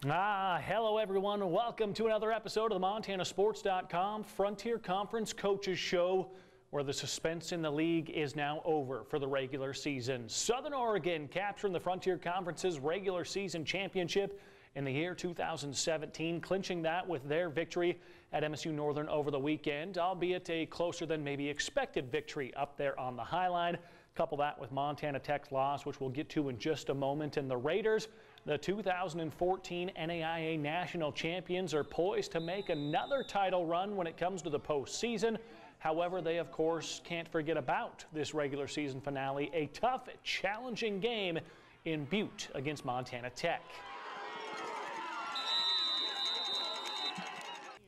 Hello everyone. Welcome to another episode of the MontanaSports.com Frontier Conference Coaches Show, where the suspense in the league is now over for the regular season. Southern Oregon capturing the Frontier Conference's regular season championship in the year 2017, clinching that with their victory at MSU Northern over the weekend, albeit a closer than maybe expected victory up there on the High Line. Couple that with Montana Tech's loss, which we'll get to in just a moment. And the Raiders, the 2014 NAIA National Champions, are poised to make another title run when it comes to the postseason. However, they, of course, can't forget about this regular season finale, a tough, challenging game in Butte against Montana Tech.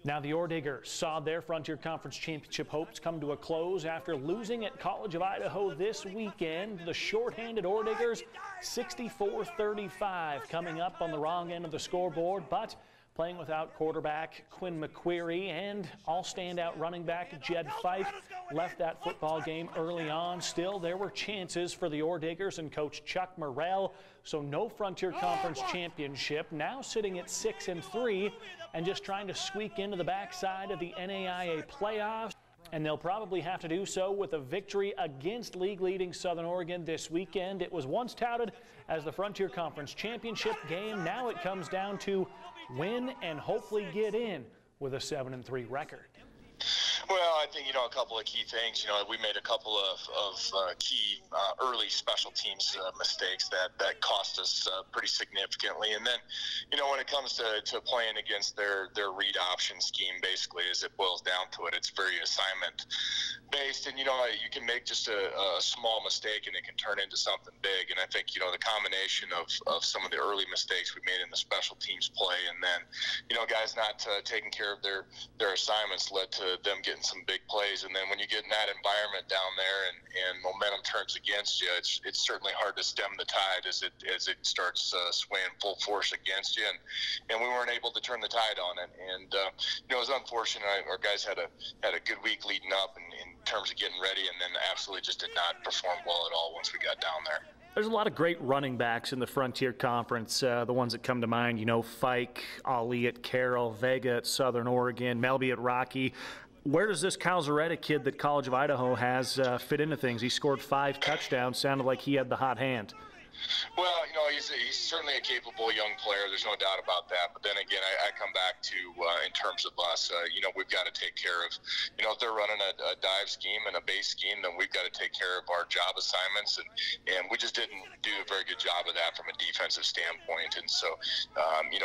Now the Orediggers saw their Frontier Conference Championship hopes come to a close after losing at College of Idaho this weekend. The shorthanded Orediggers 64-35 coming up on the wrong end of the scoreboard, but playing without quarterback Quinn McQuarrie and all standout running back Jed Fife left that football game early on. Still, there were chances for the Orediggers and coach Chuck Morrell. So no Frontier Conference championship, now sitting at 6-3 and just trying to squeak into the backside of the NAIA playoffs. And they'll probably have to do so with a victory against league-leading Southern Oregon this weekend. It was once touted as the Frontier Conference championship game. Now it comes down to win and hopefully get in with a 7-3 record. Well, I think, a couple of key things. We made a couple of key early special teams mistakes that cost us pretty significantly. And then, when it comes to playing against their read option scheme, basically, as it boils down to it, it's very assignment-based. And, you can make just a small mistake and it can turn into something big. And I think, the combination of some of the early mistakes we made in the special teams play and then, guys not taking care of their assignments led to them getting some big plays. And then when you get in that environment down there and momentum turns against you, it's certainly hard to stem the tide as it starts swaying full force against you. And we weren't able to turn the tide on it. And it was unfortunate. Our guys had a good week leading up in terms of getting ready, and then absolutely just did not perform well at all once we got down there. There's a lot of great running backs in the Frontier Conference. The ones that come to mind, Fike, Ali at Carroll, Vega at Southern Oregon, Melby at Rocky. Where does this Kyle Zaretta kid that College of Idaho has fit into things? He scored 5 touchdowns. Sounded like he had the hot hand. Well, he's certainly a capable young player. There's no doubt about that. But then again, I come back to in terms of us, we've got to take care of, if they're running a dive scheme and a base scheme, then we've got to take care of our job assignments. And we just didn't do a very good job of that from a defensive standpoint. And so,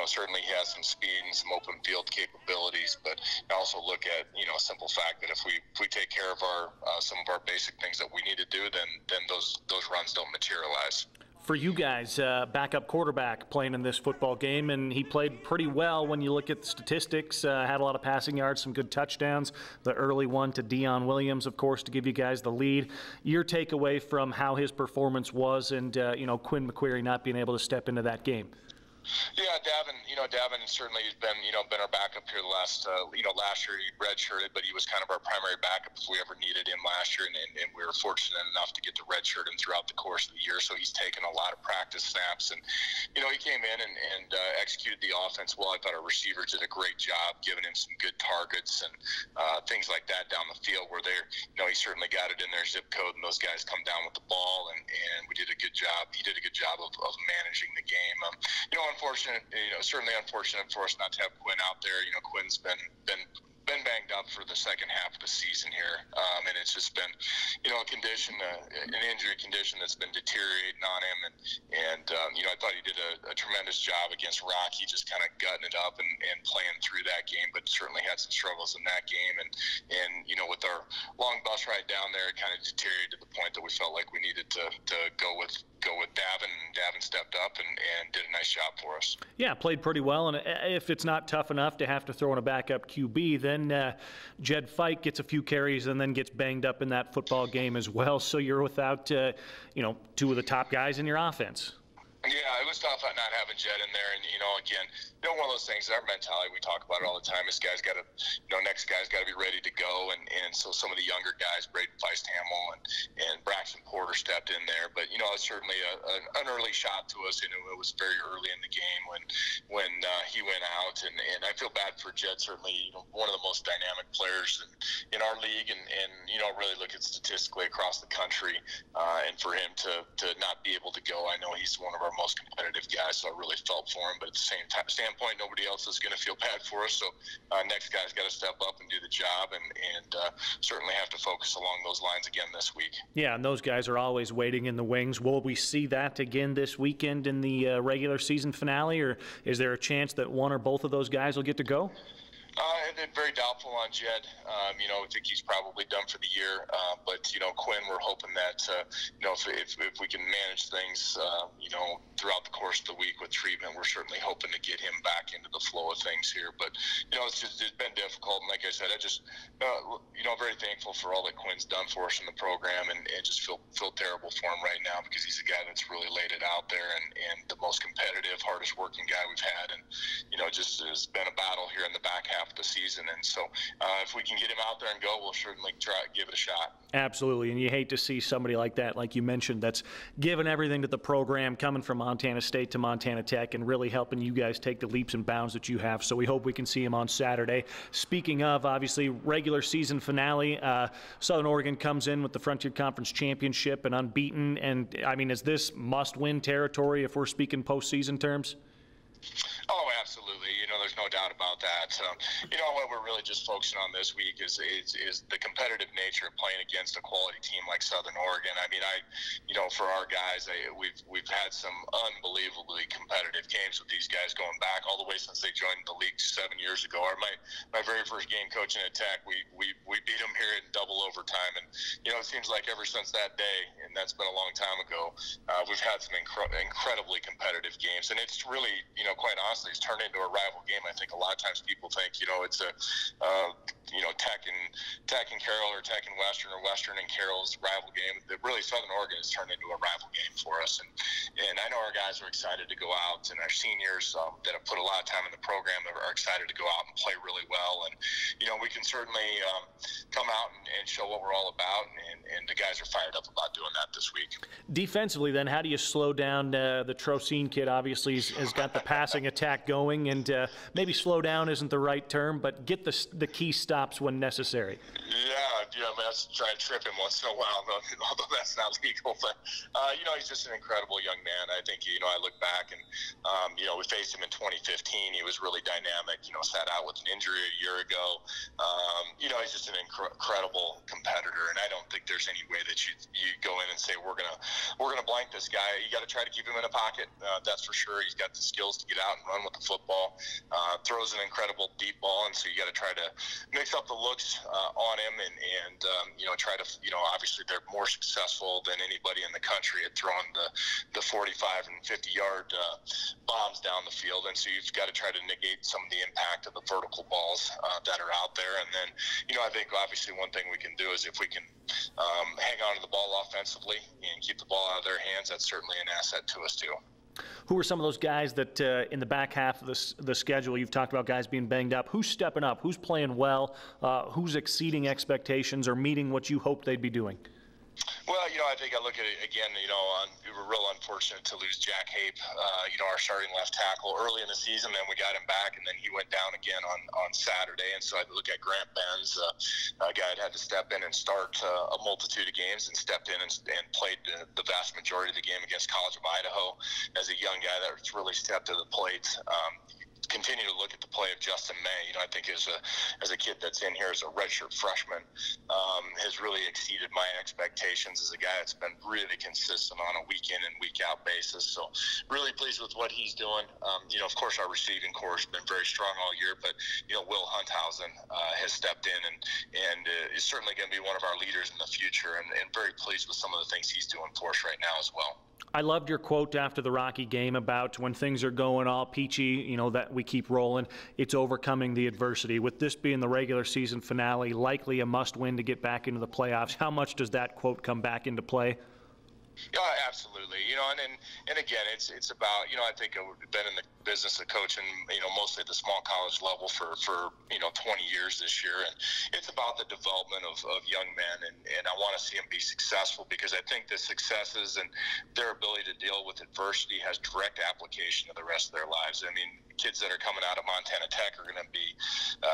certainly he has some speed and some open field capabilities. But I also look at, a simple fact that if we take care of our some of our basic things that we need to do, then those runs don't materialize. For you guys, backup quarterback playing in this football game, and he played pretty well when you look at the statistics. Had a lot of passing yards, some good touchdowns. The early one to Dion Williams, of course, to give you guys the lead. Your takeaway from how his performance was and, Quinn McQuarrie not being able to step into that game? Yeah, Davin certainly has been our backup here the last, last year he redshirted, but he was kind of our primary backup if we ever needed him last year, and we were fortunate enough to get to redshirt him throughout the course of the year, so he's taken a lot of practice snaps, and, he came in and executed the offense well. I thought our receivers did a great job, giving him some good targets and things like that down the field where they're, he certainly got it in their zip code, and those guys come down with the ball, and we did a good job. He did a good job of managing the game. Unfortunate, certainly unfortunate for us not to have Quinn out there. Quinn's been banged up for the second half of the season here, and it's just been, a condition, an injury condition that's been deteriorating on him, and I thought he did a tremendous job against Rocky, just kind of gutting it up and playing through that game, but certainly had some struggles in that game, and with our long bus ride down there, it kind of deteriorated to the point that we felt like we needed to go with Davin, and Davin stepped up and did a nice job for us. Yeah, played pretty well, and if it's not tough enough to have to throw in a backup QB, then Jed Fife gets a few carries and then gets banged up in that football game as well, so you're without, 2 of the top guys in your offense. Yeah, it was tough not having Jed in there, and again, one of those things. Our mentality, we talk about it all the time. This guy's got to, next guy's got to be ready to go, and so some of the younger guys, Braden Feist-Hamill and Braxton Porter stepped in there, but it's certainly an early shot to us, and it was very early in the game when he went out, and I feel bad for Jed. Certainly, one of the most dynamic players in our league, and really look at statistically across the country, and for him to not be able to go, I know he's one of our most competitive guys, so I really felt for him. But at the same standpoint, nobody else is going to feel bad for us. So next guy's got to step up and do the job, and certainly have to focus along those lines again this week. Yeah, and those guys are always waiting in the wings. Will we see that again this weekend in the regular season finale, or is there a chance that one or both of those guys will get to go? Very doubtful on Jed. I think he's probably done for the year. But Quinn, we're hoping that if we can manage things, throughout the course of the week with treatment, we're certainly hoping to get him back into the flow of things here. But it's been difficult. And like I said, I just very thankful for all that Quinn's done for us in the program, and just feel terrible for him right now, because he's a guy that's really laid it out there, and the most competitive, hardest working guy we've had, and just has been a battle here in the back half of the season. And so if we can get him out there and go, we'll certainly try to give it a shot. Absolutely, and you hate to see somebody like that, like you mentioned, that's given everything to the program, coming from Montana State to Montana Tech, and really helping you guys take the leaps and bounds that you have. So we hope we can see him on Saturday. Speaking of, obviously, regular season finale, Southern Oregon comes in with the Frontier Conference Championship and unbeaten. And, I mean, is this must-win territory if we're speaking postseason terms? Oh, absolutely. There's no doubt about that. What we're really just focusing on this week is the competitive nature of playing against a quality team like Southern Oregon. I mean, for our guys, we've had some unbelievably competitive games with these guys going back all the way since they joined the league 7 years ago. My very first game coaching at Tech, we beat them here in double overtime, and it seems like ever since that day, and that's been a long time ago, we've had some incredibly competitive games, and it's really, quite honestly, it's turned into a rival game. I think a lot of times people think, it's a, Tech and Carroll, or Tech and Western, or Western and Carroll's rival game. But really, Southern Oregon has turned into a rival game for us. And I know our guys are excited to go out, and our seniors that have put a lot of time in the program are excited to go out and play really well. And, we can certainly come out and show what we're all about, and the guys are fired up about doing that this week. Defensively, then, how do you slow down the Trocine kid? Obviously, has got the passing attack going, and maybe slow down isn't the right term, but get the key stops when necessary. Yeah, that's try to trip him once in a while, although that's not legal. But he's just an incredible young man. I think I look back, and we faced him in 2015. He was really dynamic. Sat out with an injury a year ago. He's just an incredible competitor, and I don't think there's any way that you go in and say we're gonna blank this guy. You got to try to keep him in a pocket. That's for sure. He's got the skills to get out and run with the football. Throws an incredible deep ball, and so you got to try to mix up the looks on him, and try to obviously they're more successful than anybody in the country at throwing the 45 and 50 yard bombs down the field, and so you've got to try to negate some of the impact of the vertical balls that are out there. And then I think obviously one thing we can do is if we can hang on to the ball offensively and keep the ball out of their hands, that's certainly an asset to us too. Who are some of those guys that in the back half of the schedule, you've talked about guys being banged up, who's stepping up, who's playing well, who's exceeding expectations or meeting what you hoped they'd be doing? Well, I think I look at it again, we were real unfortunate to lose Jack Hape, our starting left tackle early in the season. Then we got him back, and then he went down again on Saturday. And so I look at Grant Benz, a guy that had to step in and start a multitude of games, and stepped in and played the vast majority of the game against College of Idaho as a young guy that's really stepped to the plate. Continue to look at the play of Justin May. I think as a kid that's in here as a redshirt freshman, has really exceeded my expectations as a guy that's been really consistent on a week in and week out basis. So really pleased with what he's doing. Of course our receiving core has been very strong all year, but Will Hunthausen has stepped in and is certainly going to be one of our leaders in the future, and very pleased with some of the things he's doing for us right now as well. I loved your quote after the Rocky game about when things are going all peachy, that we keep rolling, it's overcoming the adversity. With this being the regular season finale, likely a must-win to get back into the playoffs, how much does that quote come back into play? Yeah, absolutely. And again, it's about, I think I've been in the business of coaching, mostly at the small college level for 20 years this year, and it's about the development of young men, and I want to see them be successful, because I think the successes and their ability to deal with adversity has direct application to the rest of their lives. I mean, kids that are coming out of Montana Tech are going to be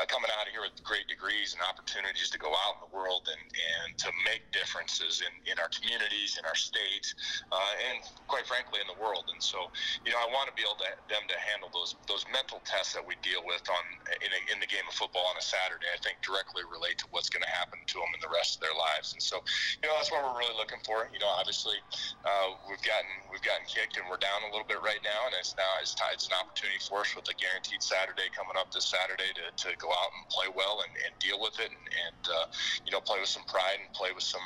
coming out of here with great degrees and opportunities to go out in the world and to make differences in our communities, in our states, and quite frankly in the world. And so, I want to be able them to handle those mental tests that we deal with in the game of football on a Saturday. I think directly relate to what's going to happen to them in the rest of their lives. And so, that's what we're really looking for. Obviously, we've gotten kicked and we're down a little bit right now, and it's an opportunity for us with a guaranteed Saturday coming up this Saturday to go out and play well and deal with it and play with some pride and play with some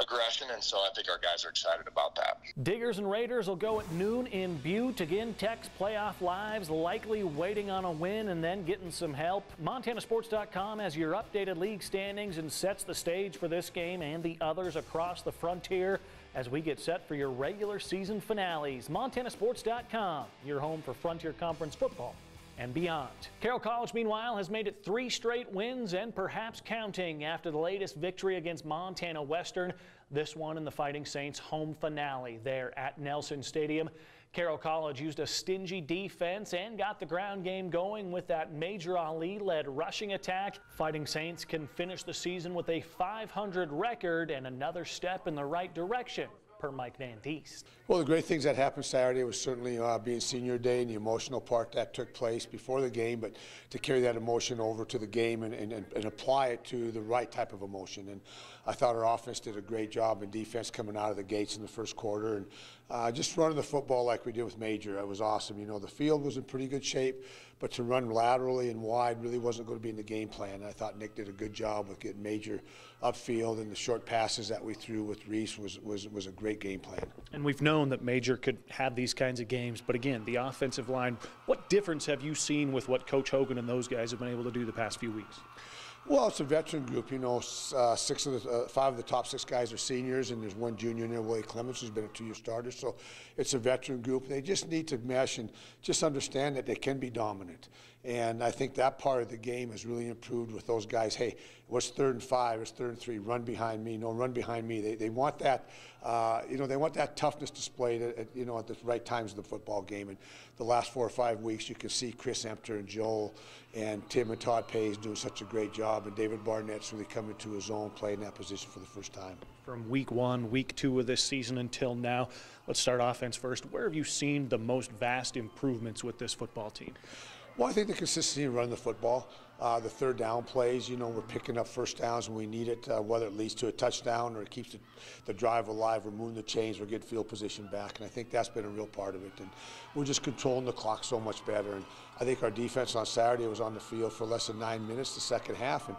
aggression. And so I think our guys are excited about that. Diggers and Raiders will go at noon in Butte. Again, Tech's playoff lives likely waiting on a win and then getting some help. MontanaSports.com has your updated league standings and sets the stage for this game and the others across the Frontier as we get set for your regular season finales. MontanaSports.com, your home for Frontier Conference football and beyond. Carroll College, meanwhile, has made it 3 straight wins and perhaps counting after the latest victory against Montana Western. This one in the Fighting Saints home finale there at Nelson Stadium. Carroll College used a stingy defense and got the ground game going with that Major Ali-led rushing attack. Fighting Saints can finish the season with a .500 record and another step in the right direction, per Mike Van Diest. Well, the great things that happened Saturday was certainly being senior day and the emotional part that took place before the game, but to carry that emotion over to the game and apply it to the right type of emotion. And I thought our offense did a great job in defense coming out of the gates in the first quarter, and just running the football like we did with Major. It was awesome. The field was in pretty good shape, but to run laterally and wide really wasn't going to be in the game plan. I thought Nick did a good job with getting Major upfield, and the short passes that we threw with Reese was a great game plan. And we've known that Major could have these kinds of games, but again, the offensive line, what difference have you seen with what Coach Hogan and those guys have been able to do the past few weeks? Well, it's a veteran group. 5 of the top 6 guys are seniors, and there's one junior in there, Willie Clements, who's been a 2-year starter. So it's a veteran group. They just need to mesh and just understand that they can be dominant. And I think that part of the game has really improved with those guys. Hey, what's 3rd and 5? It's 3rd and 3. Run behind me. No, run behind me. They want that. They want that toughness displayed at the right times of the football game. And the last 4 or 5 weeks, you can see Chris Empter and Joel and Tim and Todd Pays doing such a great job, and David Barnett's really coming to his own, playing that position for the first time. From week 1, week 2 of this season until now, let's start offense first. Where have you seen the most vast improvements with this football team? Well, I think the consistency in running the football, the 3rd down plays, we're picking up first downs when we need it, whether it leads to a touchdown or it keeps the drive alive. We're moving the chains, we're getting field position back, and I think that's been a real part of it. And we're just controlling the clock so much better. And I think our defense on Saturday was on the field for less than 9 minutes the second half. And,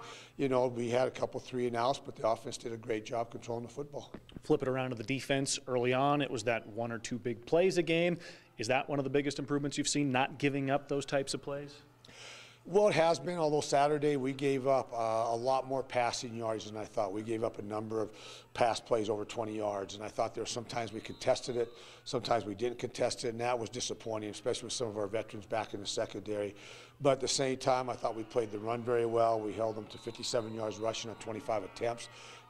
we had a couple 3-and-outs, but the offense did a great job controlling the football. Flip it around to the defense. Early on, it was that 1 or 2 big plays a game. Is that one of the biggest improvements you've seen, not giving up those types of plays? Well, it has been, although Saturday we gave up a lot more passing yards than I thought. We gave up a number of pass plays over 20 yards, and I thought there were sometimes we contested it, sometimes we didn't contest it, and that was disappointing, especially with some of our veterans back in the secondary. But at the same time, I thought we played the run very well. We held them to 57 yards rushing on 25 attempts,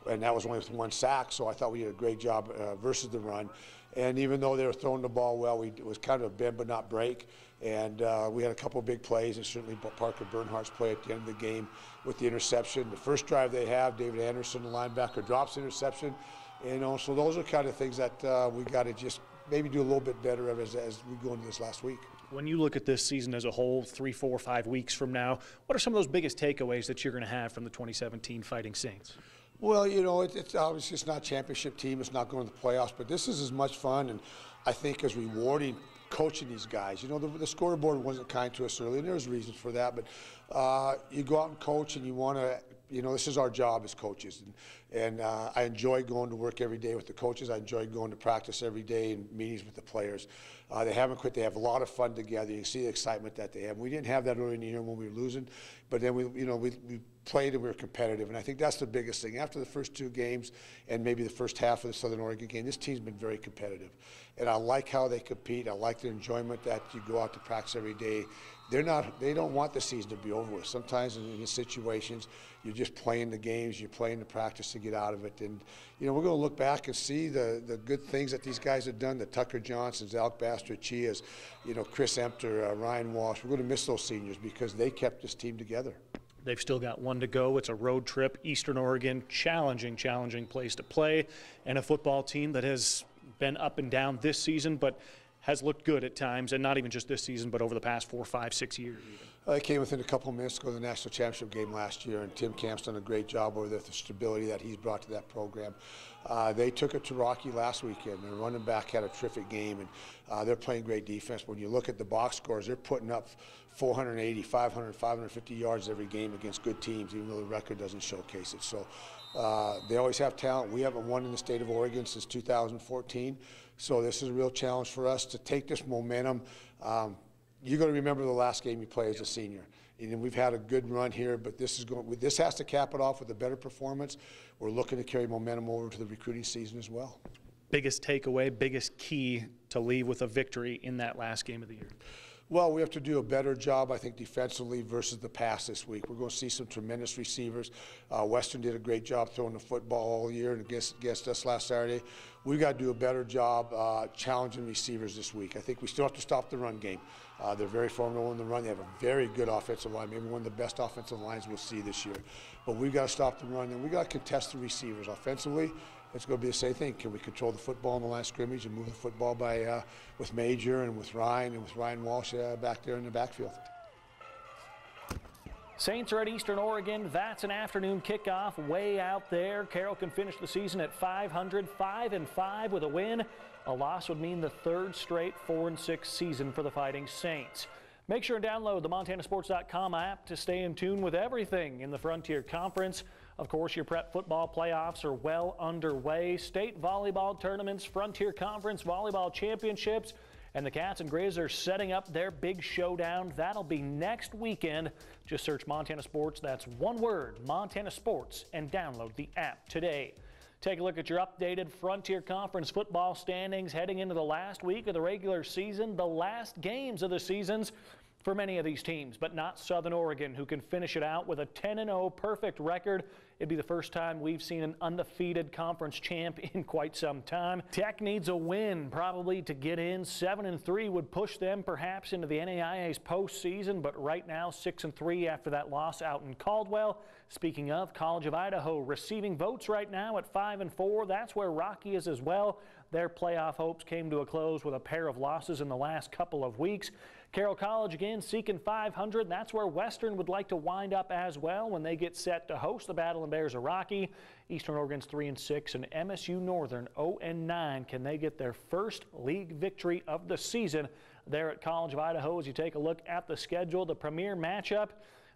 and that was only with 1 sack, so I thought we did a great job versus the run. And even though they were throwing the ball well, it was kind of a bend but not break. And we had a couple of big plays, and certainly Parker Bernhardt's play at the end of the game with the interception. The first drive they have, David Anderson, the linebacker, drops the interception. So those are kind of things that we got to just maybe do a little bit better of as we go into this last week. When you look at this season as a whole, 3, 4, 5 weeks from now, what are some of those biggest takeaways that you're going to have from the 2017 Fighting Saints? Well, it's obviously it's not a championship team. It's not going to the playoffs, but this is as much fun and I think as rewarding coaching these guys. The scoreboard wasn't kind to us early, and there's reasons for that, but you go out and coach and you want to you know, this is our job as coaches, and I enjoy going to work every day with the coaches. I enjoy going to practice every day and meetings with the players. They haven't quit. They have a lot of fun together. You can see the excitement that they have. We didn't have that early in the year when we were losing, but then we played and we were competitive, and I think that's the biggest thing. After the first 2 games and maybe the first half of the Southern Oregon game, this team's been very competitive, and I like how they compete. I like their enjoyment that you go out to practice every day. They don't want the season to be over with. Sometimes in these situations, you're just playing the games, you're playing the practice to get out of it. And, you know, we're going to look back and see the good things that these guys have done, the Tucker Johnsons, Alec Baster-Chias, you know, Chris Empter, Ryan Walsh. We're going to miss those seniors because they kept this team together. They've still got 1 to go. It's a road trip. Eastern Oregon, challenging place to play, and a football team that has been up and down this season, but has looked good at times, and not even just this season, but over the past 4, 5, 6 years even. They came within a couple of minutes to go to the national championship game last year, and Tim Camp's done a great job over there with the stability that he's brought to that program. They took it to Rocky last weekend. Their running back had a terrific game, and they're playing great defense. When you look at the box scores, they're putting up 480, 500, 550 yards every game against good teams, even though the record doesn't showcase it. So they always have talent. We haven't won in the state of Oregon since 2014, so this is a real challenge for us to take this momentum. You're going to remember the last game you play as a senior. And we've had a good run here, but this has to cap it off with a better performance. We're looking to carry momentum over to the recruiting season as well. Biggest takeaway, biggest key to leave with a victory in that last game of the year? Well, we have to do a better job, I think, defensively versus the pass this week. We're going to see some tremendous receivers. Western did a great job throwing the football all year against us last Saturday. We've got to do a better job challenging receivers this week. I think we still have to stop the run game. They're very formidable in the run. They have a very good offensive line, maybe one of the best offensive lines we'll see this year. But we've got to stop the run, and we've got to contest the receivers. Offensively, it's going to be the same thing. Can we control the football in the line of scrimmage and move the football by with Major and with Ryan and with Ryan Walsh back there in the backfield? Saints are at Eastern Oregon. That's an afternoon kickoff way out there. Carroll can finish the season at 500, 5-5 with a win. A loss would mean the 3rd straight 4-6 season for the Fighting Saints. Make sure and download the MontanaSports.com app to stay in tune with everything in the Frontier Conference. Of course, your prep football playoffs are well underway. State volleyball tournaments, Frontier Conference volleyball championships, and the Cats and Grizz are setting up their big showdown. That'll be next weekend. Just search Montana Sports, that's one word, Montana Sports, and download the app today. Take a look at your updated Frontier Conference football standings heading into the last week of the regular season, the last games of the seasons for many of these teams, but not Southern Oregon, who can finish it out with a 10-0 perfect record. It'd be the first time we've seen an undefeated conference champ in quite some time. Tech needs a win probably to get in. 7-3 would push them perhaps into the NAIA's postseason, but right now 6-3 after that loss out in Caldwell. Speaking of, College of Idaho receiving votes right now at 5-4. That's where Rocky is as well. Their playoff hopes came to a close with a pair of losses in the last couple of weeks. Carroll College again seeking 500. That's where Western would like to wind up as well when they get set to host the Battle and Bears of Rocky. Eastern Oregon's 3-6 and MSU Northern 0-9. Can they get their first league victory of the season there at College of Idaho? As you take a look at the schedule, the premier matchup,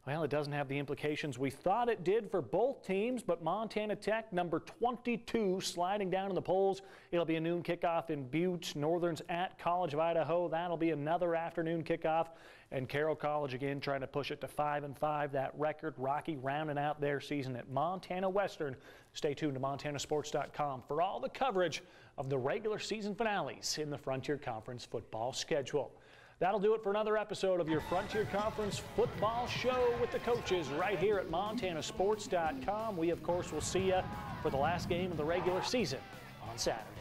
well, it doesn't have the implications we thought it did for both teams, but Montana Tech, number 22, sliding down in the polls. It'll be a noon kickoff in Butte. Northern's at College of Idaho. That'll be another afternoon kickoff. And Carroll College again trying to push it to 5-5, that record. Rocky rounding out their season at Montana Western. Stay tuned to MontanaSports.com for all the coverage of the regular season finales in the Frontier Conference football schedule. That'll do it for another episode of your Frontier Conference football show with the coaches right here at MontanaSports.com. We, of course, will see you for the last game of the regular season on Saturday.